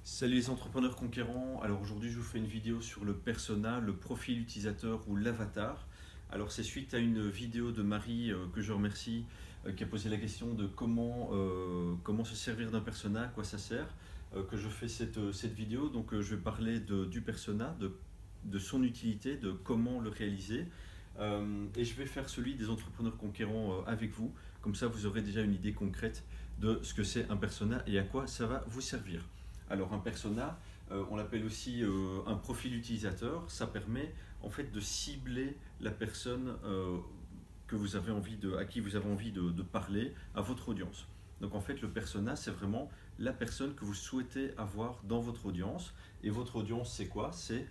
Salut les entrepreneurs conquérants, alors aujourd'hui je vous fais une vidéo sur le persona, le profil utilisateur ou l'avatar. Alors c'est suite à une vidéo de Marie que je remercie qui a posé la question de comment se servir d'un persona, à quoi ça sert, que je fais cette vidéo. Donc je vais parler du persona, de son utilité, de comment le réaliser. Et je vais faire celui des entrepreneurs conquérants avec vous, comme ça vous aurez déjà une idée concrète de ce que c'est un persona et à quoi ça va vous servir. Alors un persona, on l'appelle aussi un profil utilisateur. Ça permet en fait de cibler la personne à qui vous avez envie de parler, à votre audience. Donc en fait le persona c'est vraiment la personne que vous souhaitez avoir dans votre audience. Et votre audience c'est quoi? C'est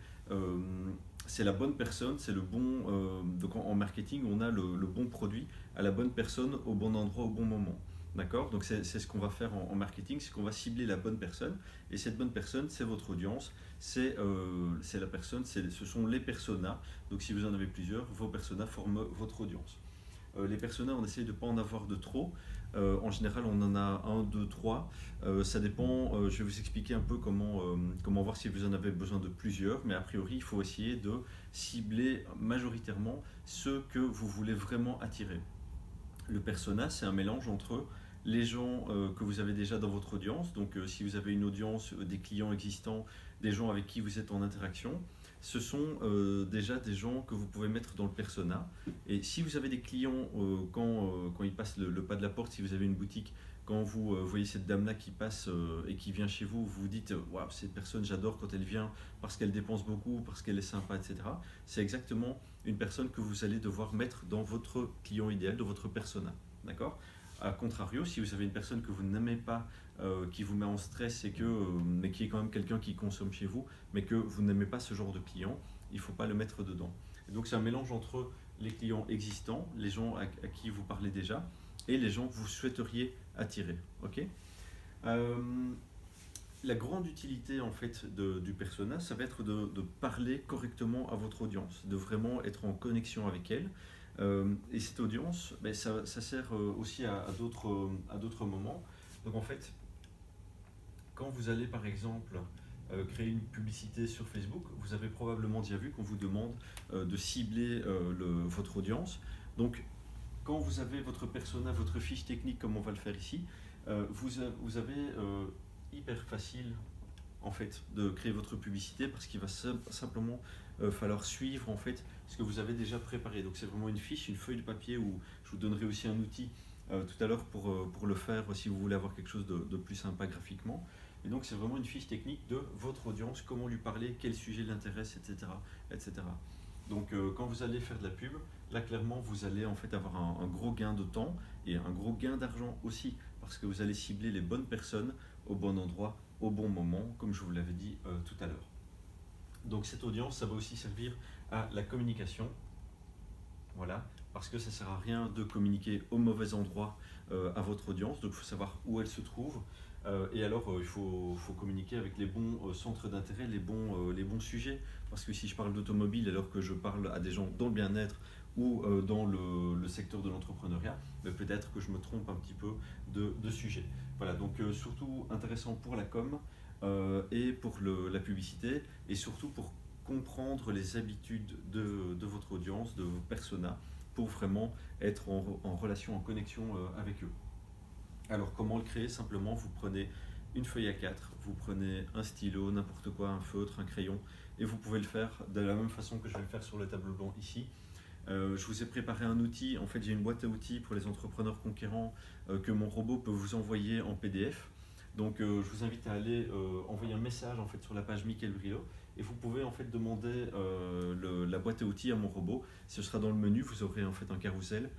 la bonne personne, c'est le bon. Donc en marketing on a le bon produit à la bonne personne au bon endroit au bon moment. D'accord? Donc c'est ce qu'on va faire en marketing, c'est qu'on va cibler la bonne personne. Et cette bonne personne, c'est votre audience, c'est la personne, ce sont les personas. Donc si vous en avez plusieurs, vos personas forment votre audience. Les personas, on essaye de ne pas en avoir de trop. En général, on en a un, deux, trois. Ça dépend, je vais vous expliquer un peu comment voir si vous en avez besoin de plusieurs. Mais a priori, il faut essayer de cibler majoritairement ceux que vous voulez vraiment attirer. Le persona, c'est un mélange entre les gens que vous avez déjà dans votre audience, donc si vous avez une audience, des clients existants, des gens avec qui vous êtes en interaction, ce sont déjà des gens que vous pouvez mettre dans le persona. Et si vous avez des clients, quand ils passent le pas de la porte, si vous avez une boutique, quand vous voyez cette dame-là qui passe et qui vient chez vous, vous vous dites waouh, cette personne, j'adore quand elle vient parce qu'elle dépense beaucoup, parce qu'elle est sympa, etc. C'est exactement une personne que vous allez devoir mettre dans votre client idéal, dans votre persona. D'accord? A contrario, si vous avez une personne que vous n'aimez pas, qui vous met en stress mais qui est quand même quelqu'un qui consomme chez vous, mais que vous n'aimez pas ce genre de client, il ne faut pas le mettre dedans. Et donc c'est un mélange entre les clients existants, les gens à qui vous parlez déjà, et les gens que vous souhaiteriez attirer. Ok? Euh, la grande utilité en fait du persona, ça va être de parler correctement à votre audience, de vraiment être en connexion avec elle. Et cette audience, ben, ça sert aussi à d'autres moments. Donc en fait, quand vous allez par exemple créer une publicité sur Facebook, vous avez probablement déjà vu qu'on vous demande de cibler votre audience. Donc quand vous avez votre persona, votre fiche technique comme on va le faire ici, vous avez hyper facile en fait de créer votre publicité parce qu'il va simplement falloir suivre en fait ce que vous avez déjà préparé. Donc c'est vraiment une fiche, une feuille de papier où je vous donnerai aussi un outil tout à l'heure pour le faire si vous voulez avoir quelque chose de plus sympa graphiquement. Et donc c'est vraiment une fiche technique de votre audience, comment lui parler, quel sujet l'intéresse, etc., etc. Donc quand vous allez faire de la pub, là clairement vous allez en fait avoir un gros gain de temps et un gros gain d'argent aussi parce que vous allez cibler les bonnes personnes au bon endroit, au bon moment, comme je vous l'avais dit tout à l'heure. Donc cette audience, ça va aussi servir à la communication, voilà, parce que ça ne sert à rien de communiquer au mauvais endroit à votre audience, donc il faut savoir où elle se trouve. Et alors, il faut communiquer avec les bons centres d'intérêt, les bons sujets. Parce que si je parle d'automobile alors que je parle à des gens dans le bien-être ou dans le secteur de l'entrepreneuriat, peut-être que je me trompe un petit peu de sujet. Voilà, donc surtout intéressant pour la com et pour la publicité, et surtout pour comprendre les habitudes de votre audience, de vos personas, pour vraiment être en relation, en connexion avec eux. Alors comment le créer? Simplement, vous prenez une feuille A4, vous prenez un stylo, n'importe quoi, un feutre, un crayon, et vous pouvez le faire de la même façon que je vais le faire sur le tableau blanc ici. Je vous ai préparé un outil, en fait j'ai une boîte à outils pour les entrepreneurs conquérants que mon robot peut vous envoyer en PDF. Donc je vous invite à aller envoyer un message en fait sur la page Mickaël Brillo et vous pouvez en fait demander la boîte à outils à mon robot. Ce sera dans le menu, vous aurez en fait un carrousel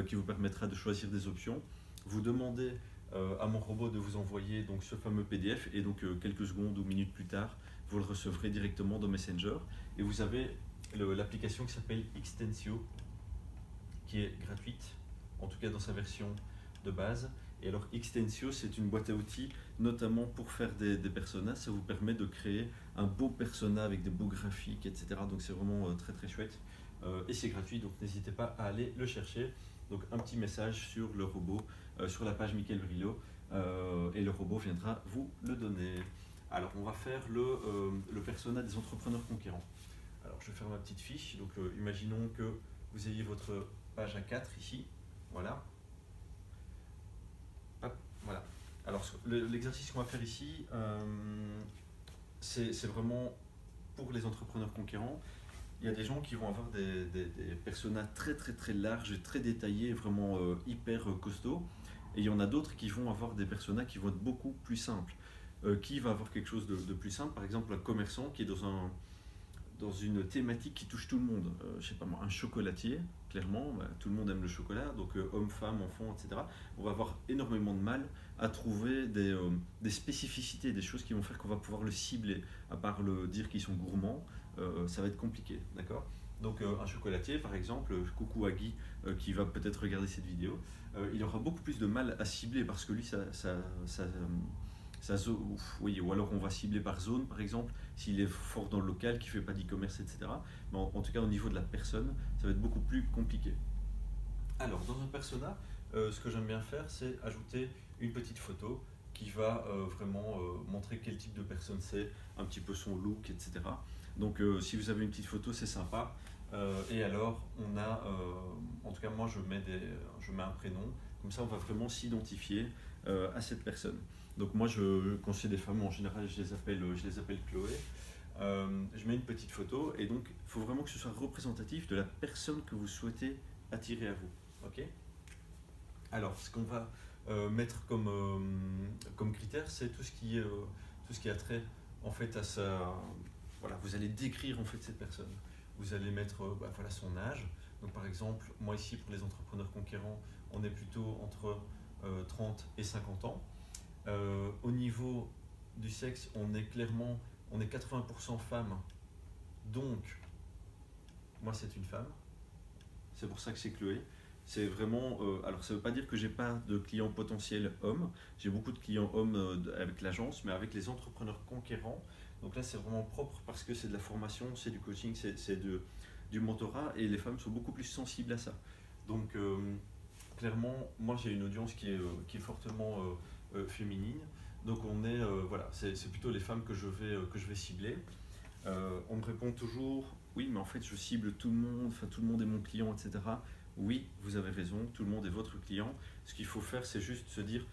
qui vous permettra de choisir des options. Vous demandez à mon robot de vous envoyer donc ce fameux PDF et donc quelques secondes ou minutes plus tard, vous le recevrez directement dans Messenger et vous avez l'application qui s'appelle Xtensio qui est gratuite, en tout cas dans sa version de base. Et alors Xtensio, c'est une boîte à outils notamment pour faire des personas. Ça vous permet de créer un beau persona avec des beaux graphiques, etc. Donc c'est vraiment très très chouette. Et c'est gratuit, donc n'hésitez pas à aller le chercher. Donc un petit message sur le robot, sur la page Mickaël Brillo, et le robot viendra vous le donner. Alors, on va faire le persona des entrepreneurs conquérants. Alors, je vais faire ma petite fiche. Donc, imaginons que vous ayez votre page A4 ici. Voilà. Hop, voilà. Alors, l'exercice qu'on va faire ici, c'est vraiment pour les entrepreneurs conquérants. Il y a des gens qui vont avoir des personas très très très larges, très détaillés, vraiment hyper costauds. Et il y en a d'autres qui vont avoir des personas qui vont être beaucoup plus simples. Qui va avoir quelque chose de plus simple, par exemple un commerçant qui est dans une thématique qui touche tout le monde. Je sais pas moi, un chocolatier, clairement, bah, tout le monde aime le chocolat, donc hommes, femmes, enfants, etc. On va avoir énormément de mal à trouver des spécificités, des choses qui vont faire qu'on va pouvoir le cibler. À part le dire qu'ils sont gourmands, ça va être compliqué, d'accord. Donc un chocolatier, par exemple, coucou à Guy, qui va peut-être regarder cette vidéo, il aura beaucoup plus de mal à cibler parce que lui, oui, ou alors on va cibler par zone, par exemple, s'il est fort dans le local, qui ne fait pas d'e-commerce, etc. Mais en tout cas, au niveau de la personne, ça va être beaucoup plus compliqué. Alors, dans un persona, ce que j'aime bien faire, c'est ajouter une petite photo qui va vraiment montrer quel type de personne c'est, un petit peu son look, etc. Donc, si vous avez une petite photo, c'est sympa. Et alors, on a, en tout cas, moi, je mets un prénom. Comme ça, on va vraiment s'identifier à cette personne. Donc, moi, quand c'est des femmes, en général, je les appelle Chloé. Je mets une petite photo et donc, il faut vraiment que ce soit représentatif de la personne que vous souhaitez attirer à vous. Ok. Alors, ce qu'on va mettre comme critère, c'est tout ce qui a trait en fait à sa. Voilà, vous allez décrire en fait cette personne. Vous allez mettre voilà, son âge. Donc, par exemple, moi ici pour les entrepreneurs conquérants, on est plutôt entre 30 et 50 ans. Au niveau du sexe, on est 80% femmes. Donc, moi c'est une femme. C'est pour ça que c'est Chloé. C'est vraiment. Alors, ça ne veut pas dire que j'ai pas de clients potentiels hommes. J'ai beaucoup de clients hommes avec l'agence, mais avec les entrepreneurs conquérants. Donc là, c'est vraiment propre parce que c'est de la formation, c'est du coaching, du mentorat et les femmes sont beaucoup plus sensibles à ça. Donc, clairement, moi j'ai une audience qui est fortement féminine. Donc, voilà, c'est plutôt les femmes que je vais cibler. On me répond toujours, oui, mais en fait, je cible tout le monde, enfin, tout le monde est mon client, etc. Oui, vous avez raison, tout le monde est votre client. Ce qu'il faut faire, c'est juste se dire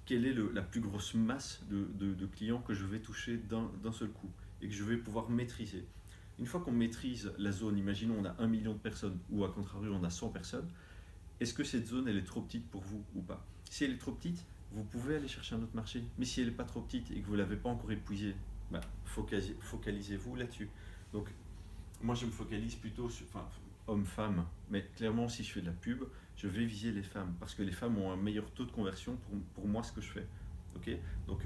quelle est la plus grosse masse de clients que je vais toucher d'un seul coup et que je vais pouvoir maîtriser. Une fois qu'on maîtrise la zone, imaginons on a 1 million de personnes ou à contrario on a 100 personnes, est-ce que cette zone elle est trop petite pour vous ou pas? Si elle est trop petite, vous pouvez aller chercher un autre marché. Mais si elle n'est pas trop petite et que vous ne l'avez pas encore épuisée, bah, focalisez-vous là-dessus. Donc moi je me focalise plutôt sur homme-femme, mais clairement si je fais de la pub, je vais viser les femmes parce que les femmes ont un meilleur taux de conversion pour moi ce que je fais. Ok. Donc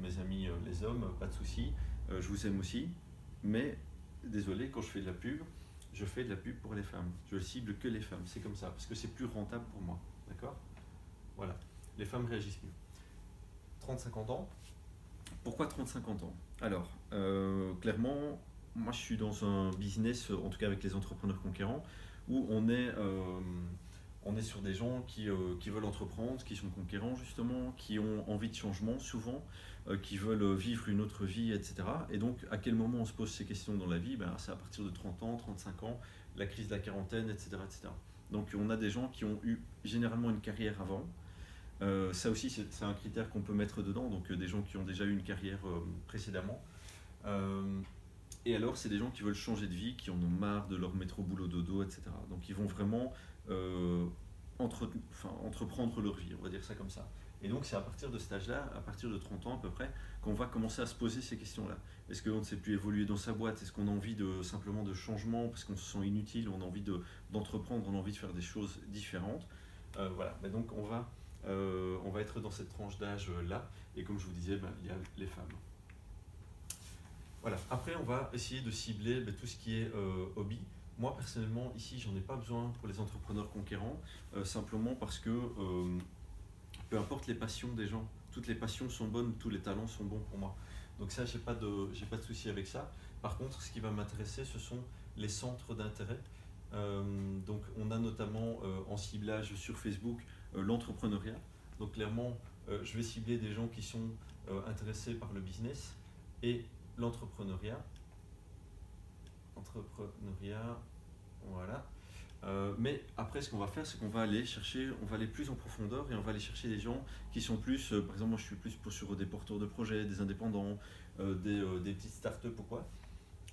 mes amis les hommes, pas de souci, je vous aime aussi, mais désolé, quand je fais de la pub, je fais de la pub pour les femmes. Je cible que les femmes, c'est comme ça, parce que c'est plus rentable pour moi. D'accord. Voilà, les femmes réagissent mieux. 30-50 ans. Pourquoi 30-50 ans? Alors, clairement, moi je suis dans un business, en tout cas avec les entrepreneurs conquérants, où on est sur des gens qui veulent entreprendre, qui sont conquérants justement, qui ont envie de changement souvent, qui veulent vivre une autre vie, etc. Et donc, à quel moment on se pose ces questions dans la vie? Ben, c'est à partir de 30 ans, 35 ans, la crise de la quarantaine, etc., etc. Donc, on a des gens qui ont eu généralement une carrière avant. Ça aussi, c'est un critère qu'on peut mettre dedans, donc des gens qui ont déjà eu une carrière précédemment. Et alors, c'est des gens qui veulent changer de vie, qui en ont marre de leur métro boulot dodo, etc. Donc, ils vont vraiment entreprendre leur vie, on va dire ça comme ça. Et donc, c'est à partir de cet âge-là, à partir de 30 ans à peu près, qu'on va commencer à se poser ces questions-là. Est-ce qu'on ne sait plus évoluer dans sa boîte? Est-ce qu'on a envie simplement de changement parce qu'on se sent inutile, on a envie d'entreprendre, on a envie de faire des choses différentes? Voilà, mais donc on va être dans cette tranche d'âge-là. Et comme je vous disais, il y a les femmes. Voilà. Après, on va essayer de cibler tout ce qui est hobby. Moi, personnellement, ici, j'en ai pas besoin pour les entrepreneurs conquérants, simplement parce que peu importe les passions des gens, toutes les passions sont bonnes, tous les talents sont bons pour moi. Donc ça, j'ai pas de souci avec ça. Par contre, ce qui va m'intéresser, ce sont les centres d'intérêt. Donc, on a notamment en ciblage sur Facebook l'entrepreneuriat. Donc clairement, je vais cibler des gens qui sont intéressés par le business et l'entrepreneuriat. Voilà. Mais après, ce qu'on va faire, c'est qu'on va aller chercher, on va aller plus en profondeur et on va aller chercher des gens qui sont plus, par exemple, moi je suis plus sur des porteurs de projets, des indépendants, des petites startups ou quoi.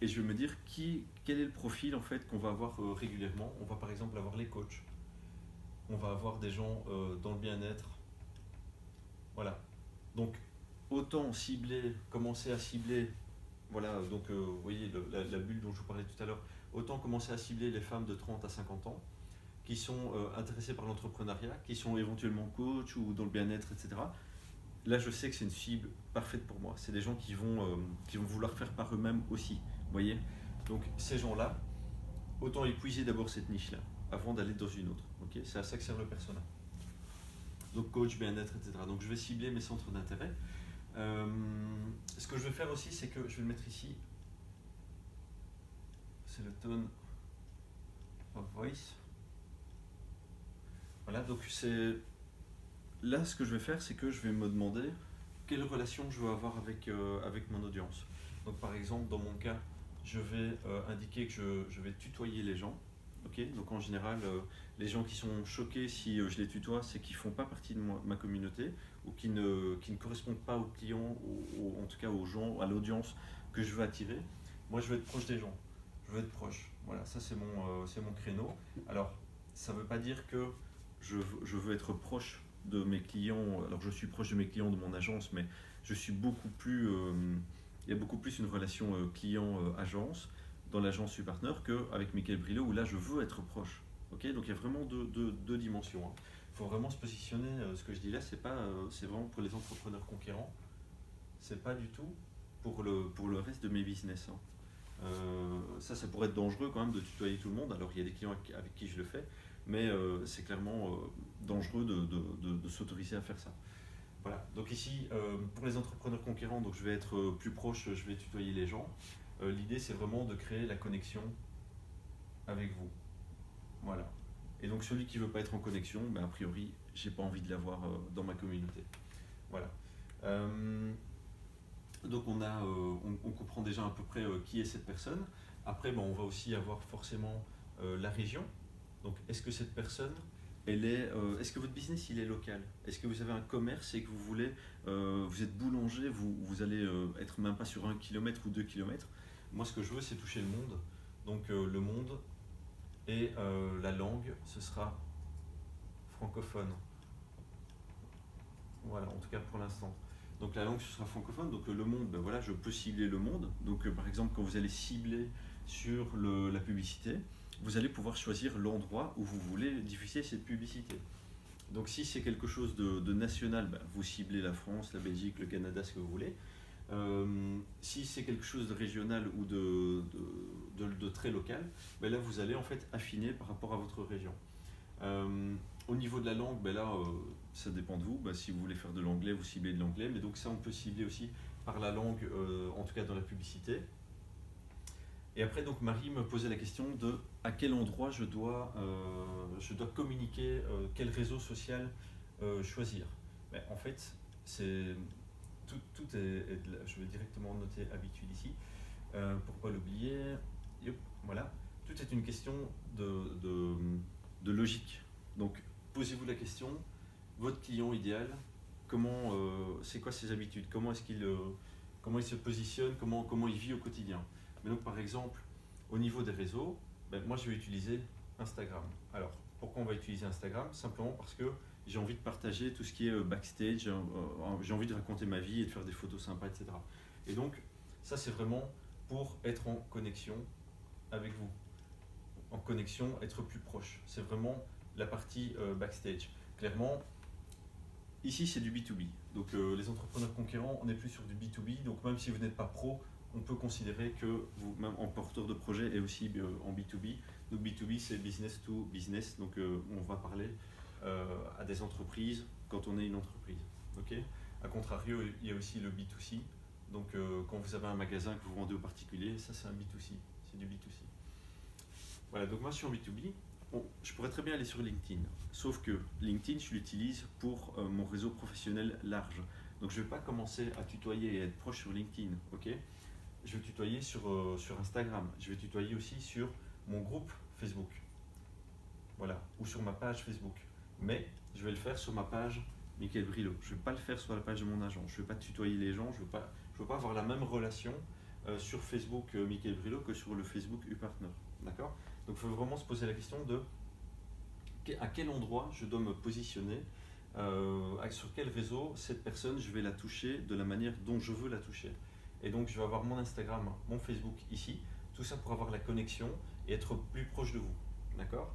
Et je vais me dire quel est le profil en fait qu'on va avoir régulièrement. On va par exemple avoir les coachs, on va avoir des gens dans le bien-être. Voilà. Donc autant cibler, commencer à cibler, voilà, donc vous voyez la bulle dont je vous parlais tout à l'heure, autant commencer à cibler les femmes de 30 à 50 ans qui sont intéressées par l'entrepreneuriat, qui sont éventuellement coach ou dans le bien-être, etc. Là, je sais que c'est une cible parfaite pour moi. C'est des gens qui vont vouloir faire par eux-mêmes aussi. Vous voyez. Donc, ces gens-là, autant épuiser d'abord cette niche-là avant d'aller dans une autre. Okay, c'est à ça que sert le persona. Donc, coach, bien-être, etc. Donc, je vais cibler mes centres d'intérêt. Ce que je vais faire aussi, c'est que je vais le mettre ici. C'est le tone of voice. Voilà, donc c'est là ce que je vais faire, c'est que je vais me demander quelle relation je veux avoir avec mon audience. Donc par exemple, dans mon cas, je vais indiquer que je vais tutoyer les gens. Okay, donc en général, les gens qui sont choqués si je les tutoie, c'est qu'ils ne font pas partie de ma communauté ou qui ne correspondent pas aux clients ou en tout cas aux gens, à l'audience que je veux attirer. Moi, je veux être proche des gens. Je veux être proche. Voilà, ça c'est mon créneau. Alors, ça ne veut pas dire que je veux être proche de mes clients. Alors, je suis proche de mes clients de mon agence, mais je suis beaucoup plus. Il y a beaucoup plus une relation client-agence dans l'agence Superpartner qu'avec Michael Brillo où là je veux être proche. Okay, donc il y a vraiment deux dimensions. Il faut vraiment se positionner. Ce que je dis là, c'est vraiment pour les entrepreneurs conquérants. C'est pas du tout pour le reste de mes business. Ça pourrait être dangereux quand même de tutoyer tout le monde. Alors il y a des clients avec qui je le fais, mais c'est clairement dangereux de s'autoriser à faire ça. Voilà. Donc ici, pour les entrepreneurs conquérants, donc je vais être plus proche, je vais tutoyer les gens. L'idée, c'est vraiment de créer la connexion avec vous. Voilà. Et donc celui qui ne veut pas être en connexion, ben, a priori, j'ai pas envie de l'avoir dans ma communauté. Voilà. Donc on comprend déjà à peu près qui est cette personne. Après, ben, on va aussi avoir forcément la région. Donc est-ce que cette personne, est-ce que votre business il est local? Est-ce que vous avez un commerce et que vous voulez, vous êtes boulanger, vous allez être même pas sur 1 km ou 2 km? Moi, ce que je veux, c'est toucher le monde. Donc le monde et la langue, ce sera francophone. Voilà, en tout cas pour l'instant. Donc la langue, ce sera francophone. Donc le monde, ben voilà, je peux cibler le monde. Donc par exemple, quand vous allez cibler sur la publicité, vous allez pouvoir choisir l'endroit où vous voulez diffuser cette publicité. Donc si c'est quelque chose de national, ben, vous ciblez la France, la Belgique, le Canada, ce que vous voulez. Si c'est quelque chose de régional ou de très local, ben là vous allez en fait affiner par rapport à votre région. Au niveau de la langue, ben là ça dépend de vous. Ben, si vous voulez faire de l'anglais, vous ciblez de l'anglais, mais donc ça on peut cibler aussi par la langue, en tout cas dans la publicité. Et après donc Marie me posait la question de à quel endroit je dois communiquer, quel réseau social choisir. Ben, en fait c'est tout est je vais directement noter habitude ici, pour ne pas l'oublier. Voilà. Tout est une question de logique. Donc, posez-vous la question, votre client idéal, c'est quoi ses habitudes? Comment il se positionne? Comment il vit au quotidien? Mais donc, par exemple, au niveau des réseaux, ben, moi, je vais utiliser Instagram. Alors, pourquoi on va utiliser Instagram? Simplement parce que j'ai envie de partager tout ce qui est backstage, j'ai envie de raconter ma vie et de faire des photos sympas, etc. Et donc, ça, c'est vraiment pour être en connexion avec vous. En connexion, être plus proche. C'est vraiment la partie backstage. Clairement, ici, c'est du B2B. Donc, les entrepreneurs conquérants, on n'est plus sur du B2B. Donc, même si vous n'êtes pas pro, on peut considérer que vous, même en porteur de projet, et aussi en B2B. Donc, B2B, c'est business to business. Donc, on va parler à des entreprises quand on est une entreprise. Okay, a contrario, il y a aussi le B2C. Donc, quand vous avez un magasin que vous vendez aux particuliers, ça, c'est un B2C. C'est du B2C. Voilà, donc moi, je suis en B2B. je pourrais très bien aller sur LinkedIn, sauf que LinkedIn, je l'utilise pour mon réseau professionnel large. Donc je ne vais pas commencer à tutoyer et être proche sur LinkedIn, ok? Je vais tutoyer sur Instagram, je vais tutoyer aussi sur mon groupe Facebook, voilà, ou sur ma page Facebook. Mais je vais le faire sur ma page Michael Brillo. Je ne vais pas le faire sur la page de mon agent. Je ne vais pas tutoyer les gens, je veux pas avoir la même relation sur Facebook Michael Brillo que sur le Facebook UPartner, d'accord? Donc il faut vraiment se poser la question de à quel endroit je dois me positionner, sur quel réseau cette personne je vais la toucher de la manière dont je veux la toucher. Et donc je vais avoir mon Instagram, mon Facebook ici, tout ça pour avoir la connexion et être plus proche de vous. D'accord?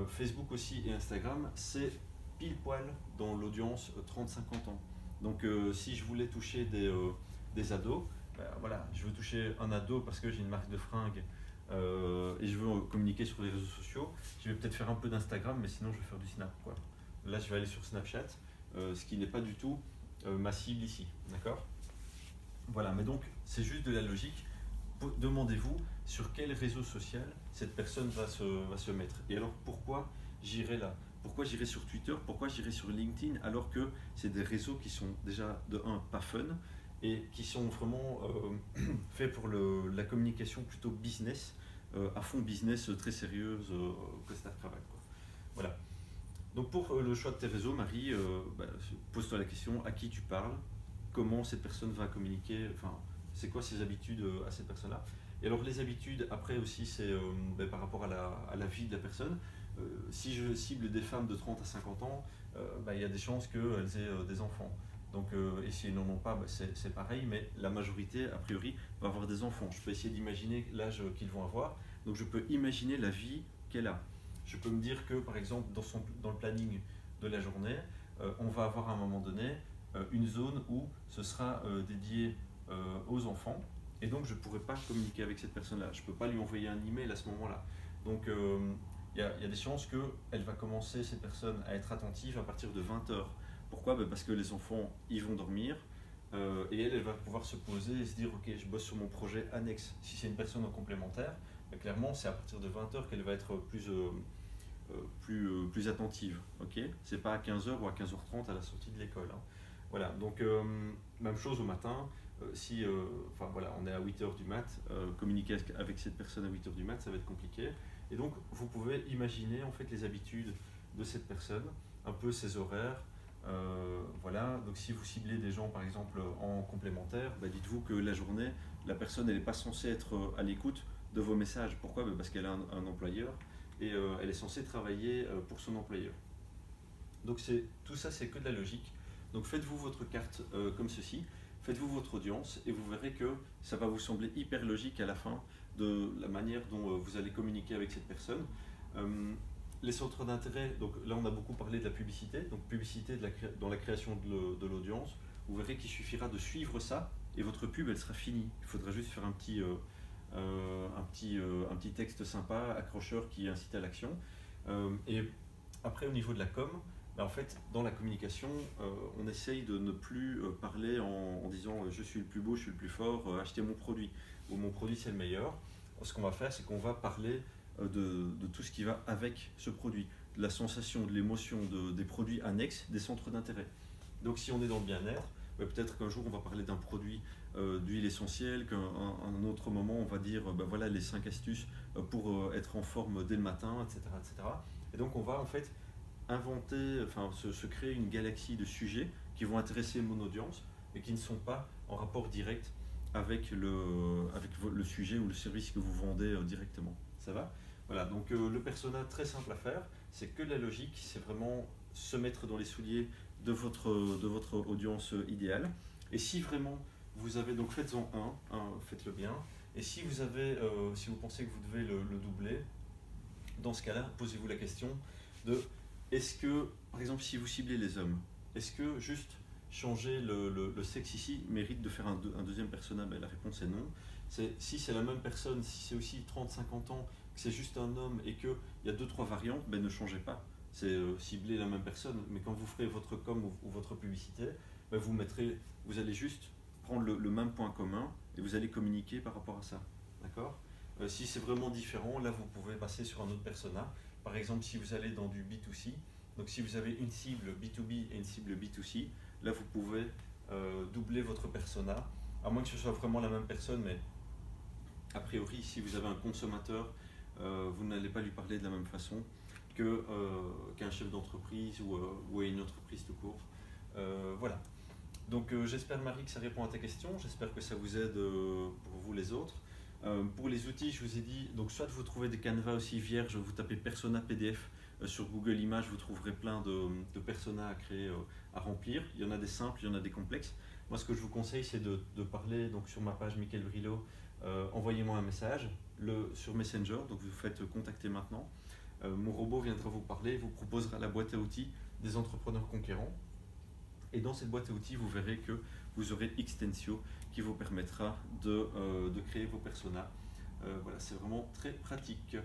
Facebook aussi et Instagram, c'est pile poil dans l'audience 30-50 ans. Donc si je voulais toucher des ados, ben, voilà, je veux toucher un ado parce que j'ai une marque de fringues et je veux communiquer sur les réseaux sociaux, je vais peut-être faire un peu d'Instagram, mais sinon je vais faire du Snap, quoi. Là, je vais aller sur Snapchat, ce qui n'est pas du tout ma cible ici. D'accord? Voilà, mais donc c'est juste de la logique. Demandez-vous sur quel réseau social cette personne va se mettre. Et alors pourquoi j'irai là? Pourquoi j'irai sur Twitter? Pourquoi j'irai sur LinkedIn alors que c'est des réseaux qui sont déjà de un pas fun et qui sont vraiment faits pour la communication plutôt business, à fond business très sérieuse, costard cravate, quoi. Voilà. Donc pour le choix de tes réseaux, Marie, pose-toi la question à qui tu parles, comment cette personne va communiquer, enfin, c'est quoi ses habitudes à cette personne-là. Et alors les habitudes, après aussi, c'est par rapport à la vie de la personne. Si je cible des femmes de 30 à 50 ans, il y a des chances qu'elles aient des enfants. Donc, et si elles n'en ont pas, c'est pareil, mais la majorité, a priori, va avoir des enfants. Je peux essayer d'imaginer l'âge qu'ils vont avoir, donc je peux imaginer la vie qu'elle a. Je peux me dire que, par exemple, dans le planning de la journée, on va avoir à un moment donné une zone où ce sera dédié aux enfants, et donc je ne pourrai pas communiquer avec cette personne-là. Je ne peux pas lui envoyer un email à ce moment-là. Donc il y a des chances qu'elle va commencer, cette personne, à être attentive à partir de 20 heures. Pourquoi? Parce que les enfants, ils vont dormir, et elle va pouvoir se poser et se dire, ok, je bosse sur mon projet annexe. Si c'est une personne en complémentaire, clairement, c'est à partir de 20 heures qu'elle va être plus attentive. Okay, c'est pas à 15 heures ou à 15h30 à la sortie de l'école, hein. Voilà, donc même chose au matin. Si voilà, on est à 8 heures du mat, communiquer avec cette personne à 8 heures du mat, ça va être compliqué. Et donc vous pouvez imaginer en fait les habitudes de cette personne, un peu ses horaires. Voilà, donc si vous ciblez des gens par exemple en complémentaire, dites-vous que la journée, la personne elle n'est pas censée être à l'écoute de vos messages. Pourquoi? Parce qu'elle a un employeur et elle est censée travailler pour son employeur. Donc tout ça, c'est que de la logique. Donc faites-vous votre carte comme ceci, faites-vous votre audience et vous verrez que ça va vous sembler hyper logique à la fin de la manière dont vous allez communiquer avec cette personne. Les centres d'intérêt, donc là on a beaucoup parlé de la publicité, donc publicité dans la création de l'audience. Vous verrez qu'il suffira de suivre ça et votre pub elle sera finie. Il faudra juste faire un petit texte sympa, accrocheur qui incite à l'action. Et après au niveau de la com, en fait, dans la communication, on essaye de ne plus parler en disant je suis le plus beau, je suis le plus fort, achetez mon produit, ou mon produit c'est le meilleur. Ce qu'on va faire, c'est qu'on va parler de tout ce qui va avec ce produit, de la sensation, de l'émotion, des produits annexes, des centres d'intérêt. Donc si on est dans le bien-être, peut-être qu'un jour on va parler d'un produit d'huile essentielle, qu'un autre moment on va dire voilà les 5 astuces pour être en forme dès le matin, etc., etc. Et donc on va en fait inventer, se créer une galaxie de sujets qui vont intéresser mon audience et qui ne sont pas en rapport direct avec le sujet ou le service que vous vendez directement. Ça va? Voilà, donc le persona très simple à faire, c'est que la logique, c'est vraiment se mettre dans les souliers de votre audience idéale. Et si vraiment vous avez, donc faites-en faites-le bien. Et si si vous pensez que vous devez le doubler, dans ce cas-là, posez-vous la question de est-ce que, par exemple, si vous ciblez les hommes, est-ce que juste changer le sexe ici mérite de faire un deuxième persona? La réponse est non. Si c'est la même personne, si c'est aussi 30-50 ans, que c'est juste un homme et qu'il y a 2-3 variantes, ne changez pas. C'est cibler la même personne. Mais quand vous ferez votre com ou votre publicité, vous allez juste prendre le même point commun et vous allez communiquer par rapport à ça. D'accord? Si c'est vraiment différent, là vous pouvez passer sur un autre persona Par exemple, si vous allez dans du B2C, donc si vous avez une cible B2B et une cible B2C, là vous pouvez doubler votre persona, à moins que ce soit vraiment la même personne, mais a priori, si vous avez un consommateur, vous n'allez pas lui parler de la même façon qu'un chef d'entreprise ou à une entreprise tout court. Voilà. Donc j'espère Marie que ça répond à ta question, j'espère que ça vous aide pour vous les autres. Pour les outils, je vous ai dit, donc soit vous trouvez des canevas aussi vierges, vous tapez Persona PDF sur Google Images, vous trouverez plein de personas à créer, à remplir. Il y en a des simples, il y en a des complexes. Moi, ce que je vous conseille, c'est de parler donc, sur ma page Mickaël Brillo, envoyez-moi un message sur Messenger, donc vous faites contacter maintenant. Mon robot viendra vous parler, vous proposera la boîte à outils des entrepreneurs conquérants. Et dans cette boîte à outils, vous verrez que vous aurez Xtensio qui vous permettra de créer vos personas. Voilà, c'est vraiment très pratique.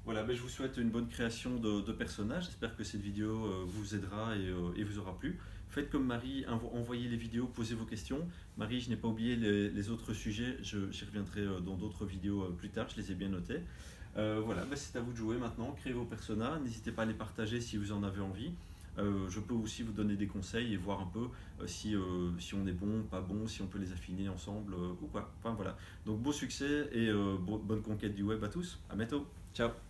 Voilà, je vous souhaite une bonne création de personnages. J'espère que cette vidéo vous aidera et vous aura plu. Faites comme Marie, envoyez les vidéos, posez vos questions. Marie, je n'ai pas oublié les autres sujets, j'y reviendrai dans d'autres vidéos plus tard, je les ai bien notés. Voilà, c'est à vous de jouer maintenant, créez vos personas, n'hésitez pas à les partager si vous en avez envie. Je peux aussi vous donner des conseils et voir un peu si on est bon, pas bon, si on peut les affiner ensemble ou quoi. Enfin voilà. Donc beau succès et bonne conquête du web à tous. À bientôt. Ciao.